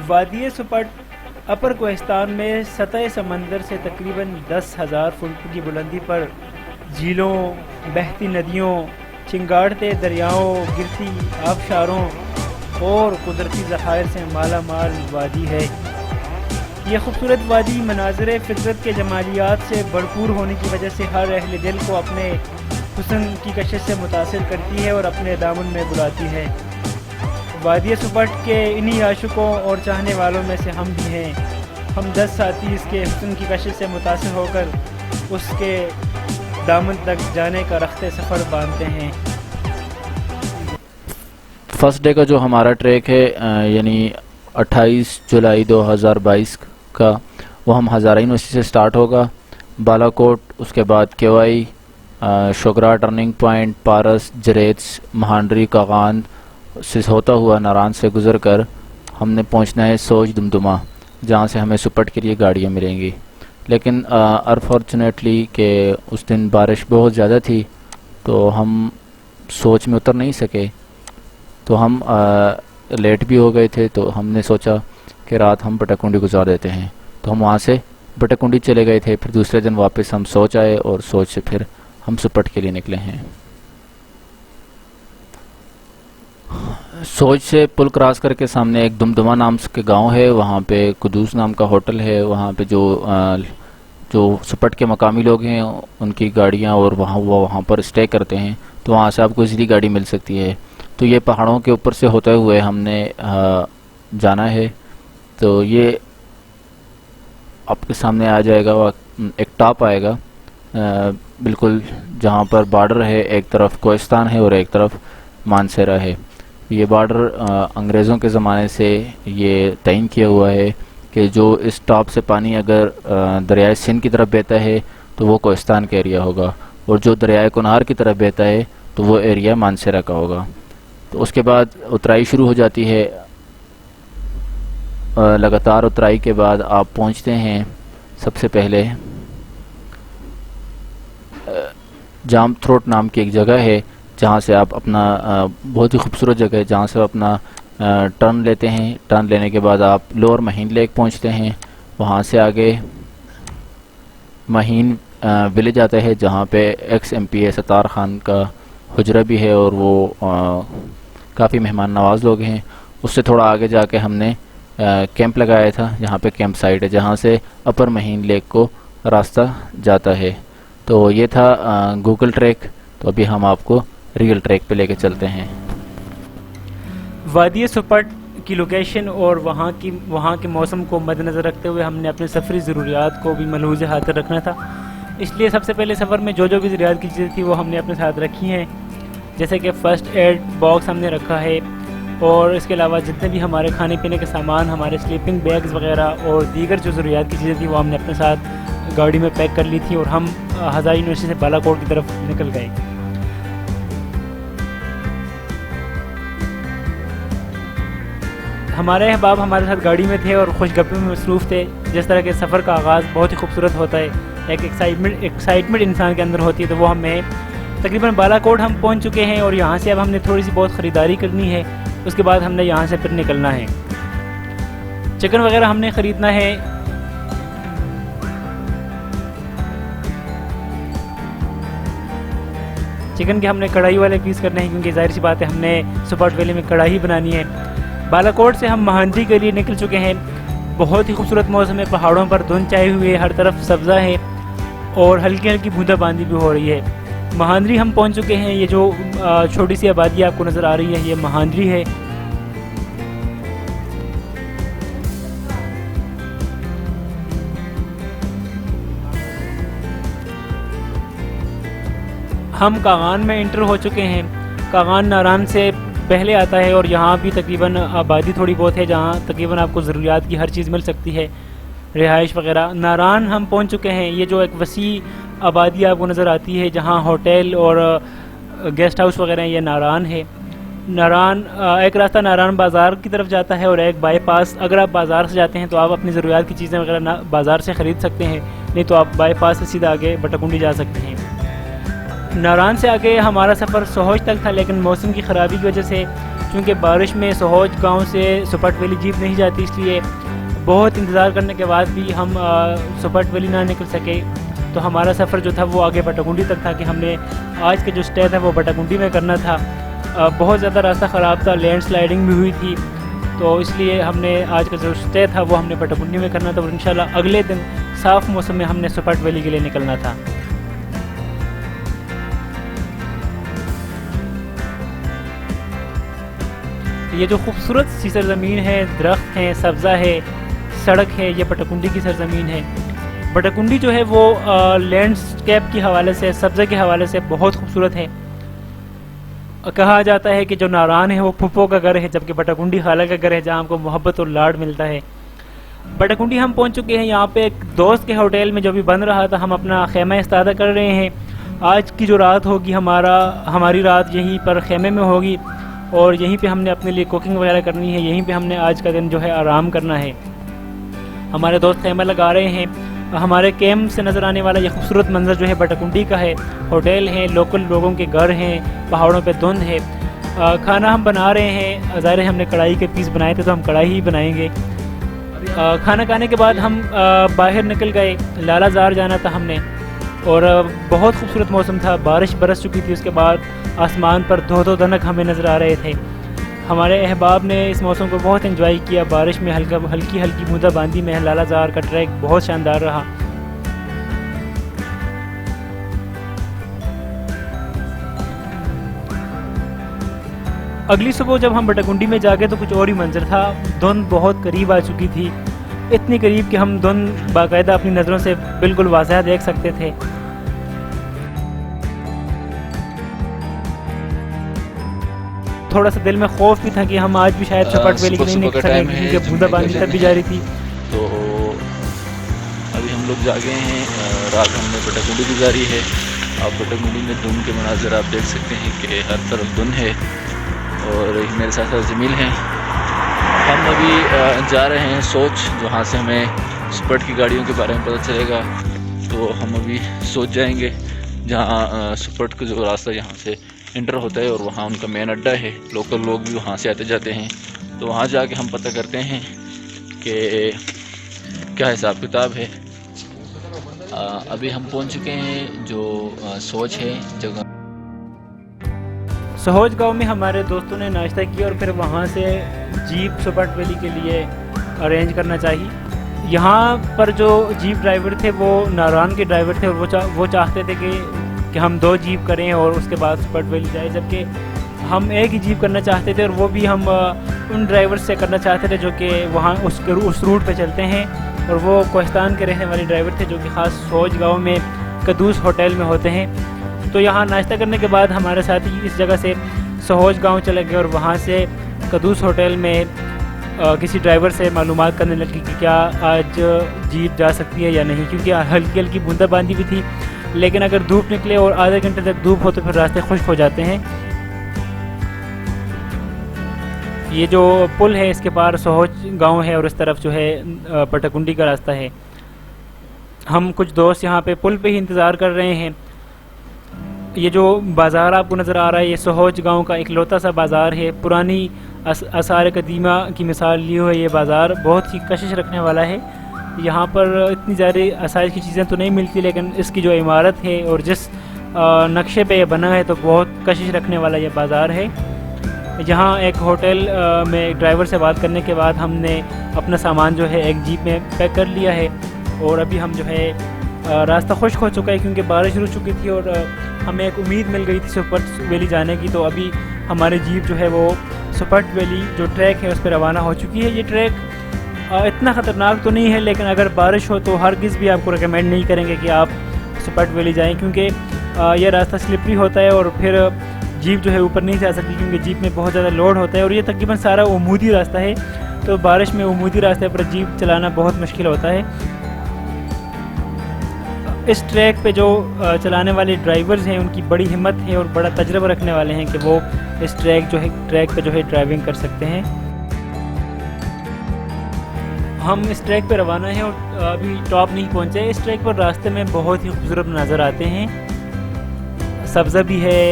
वादी सुपट अपर कोहिस्तान में सतह समंदर से तकरीबन 10,000 फुट की बुलंदी पर झीलों, बहती नदियों, चिंगाड़ते दरियाओं, गिरती आबशारों और कुदरती ज़खायर से माला माल वादी है। यह खूबसूरत वादी मनाज़िर फितरत के जमालियात से भरपूर होने की वजह से हर अहले दिल को अपने हुस्न की कशिश से मुतासिर करती है और अपने दामन में बुलाती है। वादी सुपट के इन्हीं आशिकों और चाहने वालों में से हम भी हैं। हम 10 साथी इसके हुस्न की कशिश से मुतासिर होकर उसके दामन तक जाने का रख्ते सफ़र बांधते हैं। फर्स्ट डे का जो हमारा ट्रैक है यानी 28 जुलाई 2022 का, वो हम हज़ारा यूनिवर्सिटी से स्टार्ट होगा, बालाकोट, उसके बाद केवाई, शोगरा टर्निंग पॉइंट, पारस, जरेत्स, महांडरी, कागान से होता हुआ नारान से गुज़र कर हमने पहुंचना है सोच दुमदुमा, जहां से हमें सुपट के लिए गाड़ियां मिलेंगी। लेकिन अनफॉर्चुनेटली कि उस दिन बारिश बहुत ज़्यादा थी तो हम सोच में उतर नहीं सके, तो हम लेट भी हो गए थे। तो हमने सोचा कि रात हम बटकुंडी गुजार देते हैं, तो हम वहाँ से बटकुंडी चले गए थे। फिर दूसरे दिन वापस हम सोच आए और सोच से फिर हम सुपट के लिए निकले हैं। सोच से पुल क्रॉस करके सामने एक दुमदुमा नाम के गांव है, वहाँ पे कुदूस नाम का होटल है। वहाँ पे जो सुपट के मकामी लोग हैं उनकी गाड़ियाँ और वहाँ पर स्टे करते हैं, तो वहाँ से आपको इजीली गाड़ी मिल सकती है। तो ये पहाड़ों के ऊपर से होते हुए हमने जाना है। तो ये आपके सामने आ जाएगा, एक टॉप आएगा बिल्कुल जहाँ पर बॉर्डर है, एक तरफ कोहिस्तान है और एक तरफ मानसेरा है। ये बॉर्डर अंग्रेज़ों के ज़माने से ये तयन किया हुआ है कि जो इस टॉप से पानी अगर दरियाए सिंध की तरफ बहता है तो वो कोहिस्तान का एरिया होगा, और जो दरियाए कुनहार की तरफ बहता है तो वो एरिया मानसेरा का होगा। तो उसके बाद उतराई शुरू हो जाती है। लगातार उतराई के बाद आप पहुंचते हैं सबसे पहले जाम थ्रोट नाम की एक जगह है, जहां से आप अपना बहुत ही खूबसूरत जगह है, जहां से आप अपना टर्न लेते हैं। टर्न लेने के बाद आप लोअर महीन लेक पहुंचते हैं। वहां से आगे महीन विलेज आता है, जहां पे XMPA सत्तार खान का हुजरा भी है और वो काफ़ी मेहमान नवाज लोग हैं। उससे थोड़ा आगे जाके हमने कैंप लगाया था, जहाँ पे कैंप साइट है, जहाँ से अपर महीन लेक को रास्ता जाता है। तो ये था गूगल ट्रैक। तो अभी हम आपको रियल ट्रैक पे लेके चलते हैं। वादी सुपट की लोकेशन और वहाँ के मौसम को मद्देनज़र रखते हुए हमने अपने सफरी ज़रूरियात को भी मलहूज़ हाथ रखना था। इसलिए सबसे पहले सफ़र में जो भी ज़रूरियात की चीज़ें थी वो हमने अपने साथ रखी हैं, जैसे कि फ़र्स्ट एड बॉक्स हमने रखा है, और इसके अलावा जितने भी हमारे खाने पीने के सामान, हमारे स्लीपिंग बैग्स वगैरह और दीगर जो ज़रूरियात की चीज़ें थी वो हमने अपने साथ गाड़ी में पैक कर ली थी और हम हज़ारा यूनिवर्सिटी से बालाकोट की तरफ निकल गए। हमारे अहबाब हमारे साथ गाड़ी में थे और खुशगपी में मसरूफ़ थे। जिस तरह के सफ़र का आगाज़ बहुत ही खूबसूरत होता है, एक एक्साइटमेंट इंसान के अंदर होती है, तो वो हमें तकरीबन बालाकोट हम पहुंच चुके हैं और यहाँ से अब हमने थोड़ी सी बहुत ख़रीदारी करनी है। उसके बाद हमने यहाँ से फिर निकलना है। चिकन वगैरह हमने ख़रीदना है। चिकन के हमने कढ़ाई वाले पीस करने हैं, क्योंकि जाहिर सी बात है हमने सुपट वैली में कढ़ाई बनानी है। बालाकोट से हम महांदरी के लिए निकल चुके हैं। बहुत ही खूबसूरत मौसम है, पहाड़ों पर धुंध छाई हुई है, हर तरफ सब्ज़ा है और हल्की हल्की बूंदाबांदी भी हो रही है। महांदरी हम पहुंच चुके हैं। ये जो छोटी सी आबादी आपको नज़र आ रही है, ये महांदरी है। हम कागान में इंटर हो चुके हैं। कागान नारान से पहले आता है और यहाँ भी तकरीबन आबादी थोड़ी बहुत है, जहाँ तकरीबन आपको ज़रूरियात की हर चीज़ मिल सकती है, रिहाइश वगैरह। नारान हम पहुँच चुके हैं। ये जो एक वसी आबादी आपको नज़र आती है, जहाँ होटल और गेस्ट हाउस वगैरह, ये नारान है। नारान एक रास्ता नारान बाज़ार की तरफ जाता है और एक बाईपास। अगर आप बाज़ार से जाते हैं तो आप अपनी ज़रूरियात की चीज़ें वगैरह बाज़ार से ख़रीद सकते हैं, नहीं तो आप बाईपास से सीधा आगे बटकुंडी जा सकते हैं। नारान से आगे हमारा सफ़र सोहज तक था, लेकिन मौसम की ख़राबी की वजह से चूँकि बारिश में सोहोज गांव से सुपट वैली जीप नहीं जाती, इसलिए बहुत इंतज़ार करने के बाद भी हम सुपट वैली ना निकल सके। तो हमारा सफ़र जो था वो आगे बटाकुंडी तक था कि हमने आज का जो स्टे था वो बटाकुंडी में करना था। बहुत ज़्यादा रास्ता ख़राब था, लैंडस्लाइडिंग भी हुई थी, तो इसलिए हमने आज का जो स्टे था वो हमने बटाकुंडी में करना था और इंशाल्लाह अगले दिन साफ़ मौसम में हमने सुपट वैली के लिए निकलना था। ये जो खूबसूरत सी सरज़मीन है, दरख्त हैं, सब्ज़ा है, सड़क है, ये बटाकुंडी की सरज़मीन है। बटाकुंडी जो है वो लैंडस्केप के हवाले से, सब्ज़े के हवाले से बहुत खूबसूरत है। कहा जाता है कि जो नारान है वो फुप्पो का घर है, जबकि बटाकुंडी खाला का घर है, जहाँ हमको मोहब्बत और लाड मिलता है। बटाकुंडी हम पहुँच चुके हैं। यहाँ पे एक दोस्त के होटल में जो भी बन रहा था, हम अपना खेमा इस्तादा कर रहे हैं। आज की जो रात होगी हमारी रात यहीं पर खेमे में होगी और यहीं पे हमने अपने लिए कुकिंग वगैरह करनी है। यहीं पे हमने आज का दिन जो है आराम करना है। हमारे दोस्त खेमा लगा रहे हैं। हमारे कैंप से नज़र आने वाला ये खूबसूरत मंजर जो है बटाकुंडी का है। होटल हैं, लोकल लोगों के घर हैं, पहाड़ों पे धुंध है। खाना हम बना रहे हैं। ज़ाहिर है हमने कढ़ाई के पीस बनाए थे तो हम कढ़ाई ही बनाएंगे। खाना खाने के बाद हम बाहर निकल गए। लालाजार जाना था हमने और बहुत खूबसूरत मौसम था। बारिश बरस चुकी थी। उसके बाद आसमान पर दो दनक हमें नज़र आ रहे थे। हमारे अहबाब ने इस मौसम को बहुत एंजॉय किया। बारिश में हल्की हल्की बूंदाबांदी में लालाजार का ट्रैक बहुत शानदार रहा। अगली सुबह जब हम बटाकुंडी में जागे तो कुछ और ही मंजर था। धुंध बहुत करीब आ चुकी थी, इतनी करीब कि हम धुंध बाकायदा अपनी नज़रों से बिल्कुल वाज़ह देख सकते थे। थोड़ा सा दिल में खौफ भी था कि हम आज भी शायद सुपट वैली नहीं निकल सकेंगे क्योंकि बूंदाबांदी तब भी जारी थी। तो अभी हम लोग जागे हैं। रात हमने बटाकुंडी गुजारी है। आप बटाकुंडी में धुंध के मनाज़र आप देख सकते हैं कि हर तरफ धुंध है और मेरे साथ साथ जमील हैं। हम अभी जा रहे हैं सोच, जहाँ से हमें सुपट की गाड़ियों के बारे में पता चलेगा। तो हम अभी सोच जाएंगे जहाँ सुपट का जो रास्ता यहाँ से इंटर होता है और वहाँ उनका मेन अड्डा है। लोकल लोग भी वहाँ से आते जाते हैं। तो वहाँ जाके हम पता करते हैं कि क्या हिसाब किताब है। अभी हम पहुँच चुके हैं जो सोच है जगह। सोहोज गांव में हमारे दोस्तों ने नाश्ता किया और फिर वहाँ से जीप सुपट वैली के लिए अरेंज करना चाहिए। यहाँ पर जो जीप ड्राइवर थे वो नारान के ड्राइवर थे और वो चाहते थे कि हम 2 जीप करें और उसके बाद सुपट वैली जाए, जबकि हम एक ही जीप करना चाहते थे और वो भी हम उन ड्राइवर से करना चाहते थे जो कि वहाँ उस रूट पे चलते हैं। और वो कोहिस्तान के रहने वाले ड्राइवर थे जो कि ख़ास सोच गाँव में कदूस होटल में होते हैं। तो यहाँ नाश्ता करने के बाद हमारे साथी इस जगह से सोहोज गांव चले गए और वहाँ से कदूस होटल में किसी ड्राइवर से मालूमात करने लगी कि क्या आज जीप जा सकती है या नहीं, क्योंकि हल्की हल्की बूंदाबांदी भी थी। लेकिन अगर धूप निकले और आधे घंटे तक धूप हो तो फिर रास्ते खुश्क हो जाते हैं। ये जो पुल है इसके पार सोहोज गांव है और इस तरफ जो है बटाकुंडी का रास्ता है। हम कुछ दोस्त यहाँ पे पुल पे ही इंतज़ार कर रहे हैं। ये जो बाज़ार आपको नज़र आ रहा है ये सोहोज गांव का इकलौता सा बाज़ार है। पुरानी आसार कदीमा की मिसाल ली हुई है। ये बाज़ार बहुत ही कशिश रखने वाला है। यहाँ पर इतनी ज़्यादा आसाइश की चीज़ें तो नहीं मिलती, लेकिन इसकी जो इमारत है और जिस नक्शे पे ये बना है तो बहुत कशिश रखने वाला ये बाज़ार है। यहाँ एक होटल में ड्राइवर से बात करने के बाद हमने अपना सामान जो है एक जीप में पैक कर लिया है और अभी हम जो है रास्ता खुश्क हो चुका है क्योंकि बारिश रुक चुकी थी और हमें एक उम्मीद मिल गई थी सुपट वैली जाने की। तो अभी हमारी जीप जो है वो सुपट वैली जो ट्रैक है उस पर रवाना हो चुकी है। ये ट्रैक इतना ख़तरनाक तो नहीं है, लेकिन अगर बारिश हो तो हरगिज़ भी आपको रिकमेंड नहीं करेंगे कि आप सुपट वैली जाएँ, क्योंकि यह रास्ता स्लिपरी होता है और फिर जीप जो है ऊपर नहीं जा सकती क्योंकि जीप में बहुत ज़्यादा लोड होता है और ये तकरीबन सारा उमूदी रास्ता है। तो बारिश में उमूदी रास्ते पर जीप चलाना बहुत मुश्किल होता है। इस ट्रैक पे जो चलाने वाले ड्राइवर्स हैं उनकी बड़ी हिम्मत है और बड़ा तजर्बा रखने वाले हैं कि वो इस ट्रैक पे जो है ड्राइविंग कर सकते हैं। हम इस ट्रैक पे रवाना हैं और अभी टॉप नहीं पहुंचे। इस ट्रैक पर रास्ते में बहुत ही खूबसूरत नज़र आते हैं। सब्ज़ा भी है,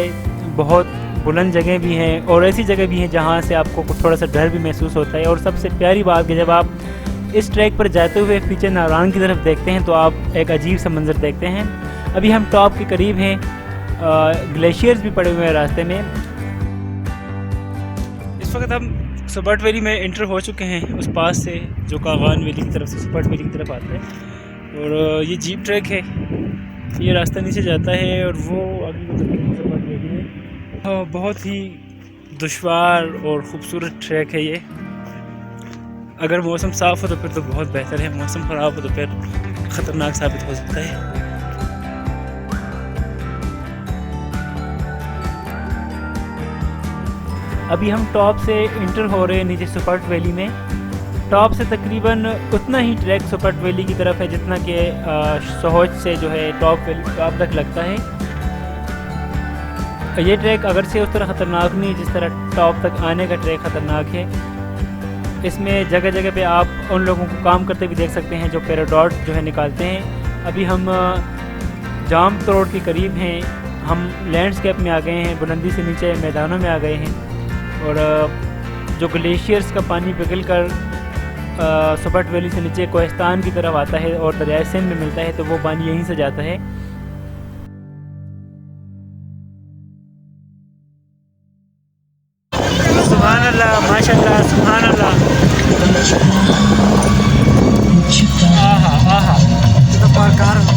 बहुत बुलंद जगह भी हैं और ऐसी जगह भी हैं जहाँ से आपको थोड़ा सा डर भी महसूस होता है। और सबसे प्यारी बात कि जब आप इस ट्रैक पर जाते हुए पीछे नारायण की तरफ देखते हैं तो आप एक अजीब सा मंजर देखते हैं। अभी हम टॉप के करीब हैं, ग्लेशियर्स भी पड़े हुए हैं रास्ते में। इस वक्त हम सुबट वैली में इंटर हो चुके हैं उस पास से जो कागान वैली की तरफ से सुबट वैली की तरफ आता है। और ये जीप ट्रैक है, ये रास्ता नीचे जाता है और वो आगे सुबट वैली है। बहुत ही दुश्वार और ख़ूबसूरत ट्रैक है ये। अगर मौसम साफ़ हो तो फिर तो बहुत बेहतर है, मौसम ख़राब हो तो फिर ख़तरनाक साबित हो सकता है। अभी हम टॉप से इंटर हो रहे हैं नीचे सुपट वैली में। टॉप से तकरीबन उतना ही ट्रैक सुपट वैली की तरफ है जितना कि सोहोज से जो है टॉप तक लगता है। ये ट्रैक अगर से उस तरह ख़तरनाक नहीं जिस तरह टॉप तक आने का ट्रैक ख़तरनाक है। इसमें जगह जगह पे आप उन लोगों को काम करते भी देख सकते हैं जो पैराडॉट जो है निकालते हैं। अभी हम जाम तोड़ के करीब हैं, हम लैंडस्केप में आ गए हैं, बुलंदी से नीचे मैदानों में आ गए हैं। और जो ग्लेशियर्स का पानी पिघल कर सुपट वैली से नीचे कोहिस्तान की तरफ आता है और दरियाए सिंध में मिलता है तो वो पानी यहीं से जाता है। सुभान अल्लाह, माशाअल्लाह, सुभान अल्लाह। आहा आहा तो पारकार हो।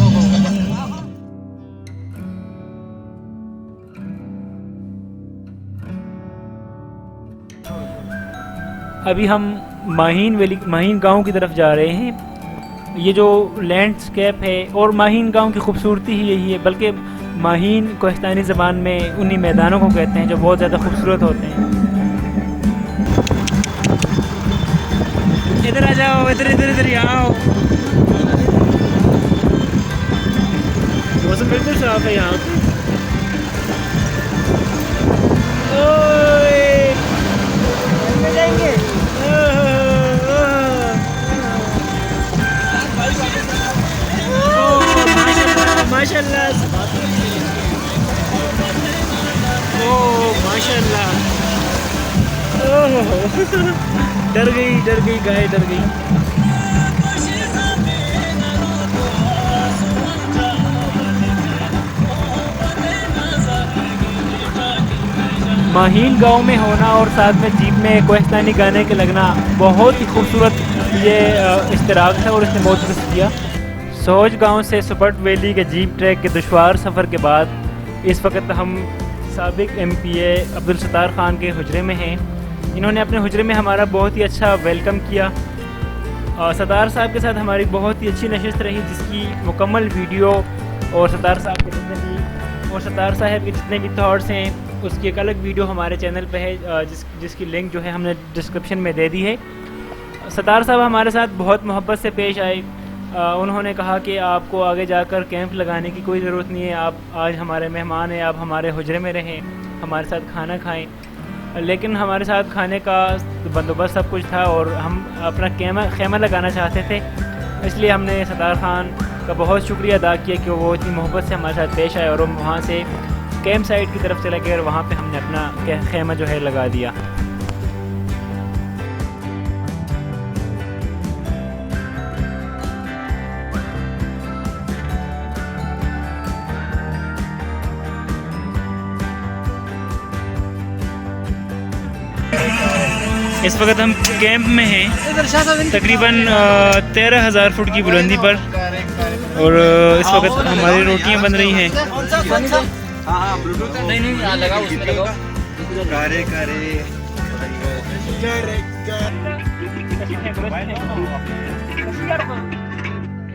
अभी हम माहीन गांव की तरफ जा रहे हैं। ये जो लैंडस्केप है और माहीन गांव की खूबसूरती ही यही है, बल्कि माहीन कोहिस्तानी ज़बान में उन्हीं मैदानों को कहते हैं जो बहुत ज़्यादा खूबसूरत होते हैं। इधर आ जाओ, इधर इधर इधर आओ। मौसम बिल्कुल साफ है यहाँ पे। जाएंगे माशाल्लाह, ओह माशाल्लाह। डर गई गाय, डर गई। माहीन गांव में होना और साथ में जीप में कोहिस्तानी गाने के लगना बहुत ही खूबसूरत ये इश्तराक था और इसने बहुत पसंद किया। सोज गांव से सुपट वैली के जीप ट्रैक के दुश्वार सफ़र के बाद इस वक्त हम साबिक MPA अब्दुल सत्तार ख़ान के हुजरे में हैं। इन्होंने अपने हुजरे में हमारा बहुत ही अच्छा वेलकम किया। सत्तार साहब के साथ हमारी बहुत ही अच्छी नशिस्त रही जिसकी मुकम्मल वीडियो और सत्तार साहब के जितने भी थॉट्स हैं उसकी एक अलग वीडियो हमारे चैनल पे है जिसकी लिंक जो है हमने डिस्क्रिप्शन में दे दी है। सत्तार साहब हमारे साथ बहुत मोहब्बत से पेश आए। उन्होंने कहा कि आपको आगे जाकर कैंप लगाने की कोई ज़रूरत नहीं है, आप आज हमारे मेहमान हैं, आप हमारे हुजरे में रहें, हमारे साथ खाना खाएं। लेकिन हमारे साथ खाने का बंदोबस्त सब कुछ था और हम अपना खेमा लगाना चाहते थे, इसलिए हमने सत्तार ख़ान का बहुत शुक्रिया अदा किया कि वो इतनी मोहब्बत से हमारे साथ पेश आए और हम वहाँ से कैंप साइट की तरफ चले गए और वहाँ पे हमने अपना खेमा जो है लगा दिया। इस वक्त हम कैंप में हैं तकरीबन 13,000 फुट की बुलंदी पर और इस वक्त हमारी रोटियां बन रही हैं।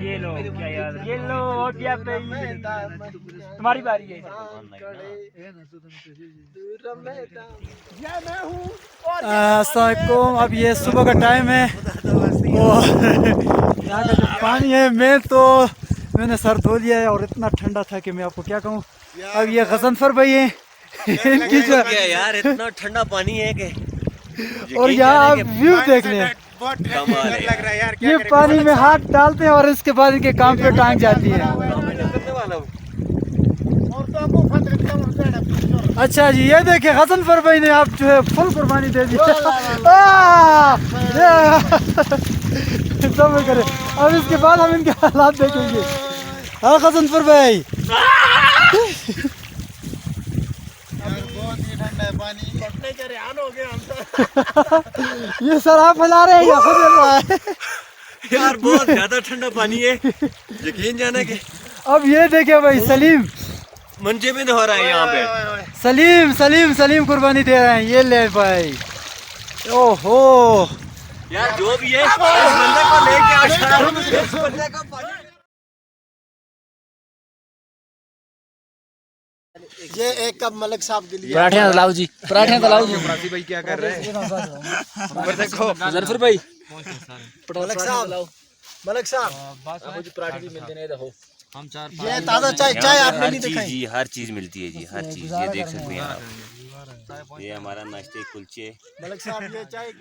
ये लो क्या याद, ये लो रोटियां पे तुम्हारी बारी है। अस्सलामुअलैकुम। अब ये सुबह का टाइम है और यहाँ का जो पानी है मैंने सर धो लिया है और इतना ठंडा था कि मैं आपको क्या कहूँ। अब ये गजनफर भाई है इनकी जो यार इतना ठंडा पानी है कि और यहाँ आप व्यू देख लें, ये पानी में हाथ डालते हैं और इसके बाद इनके काम पे टांग जाती है। अच्छा जी, ये देखिए गजनफर भाई ने आप जो है फुल कुर्बानी दे दी। सब्र करें, अब इसके बाद हम इनके हालात देखेंगे। हाँ गजनफर भाई, बहुत ही ठंडा है पानी, पटने के रेहान हो गए हम तो। ये सर आप फैला रहे हैं या खुद फैल रहा है? यार बहुत ज्यादा ठंडा पानी है, यकीन जाना कि अब ये देखिए भाई, सलीम मंजे में हो रहा है यहाँ पे। सलीम सलीम सलीम कुर्बानी दे रहे हैं। ये ले भाई, ओहो यार जो भी है इस बंदे को लेके आ, इस बंदे का पानी। ये एक कप मलिक साहब के लिए। पराठे लाओ जी, पराठे लाओ जी। मरासी भाई क्या कर रहे हैं? देखो जरफर भाई, मलिक साहब, मलिक साहब, मुझे पराठे भी मिलते नहीं, देखो ये ताज़ा चाय, चाय आपने हर नहीं चीज दिखाई। जी, हर चीज मिलती है जी, हर चीज। ये देख सकते हैं आप, ये हमारा नाश्ते कुलचे। मलिक साहब ये चाय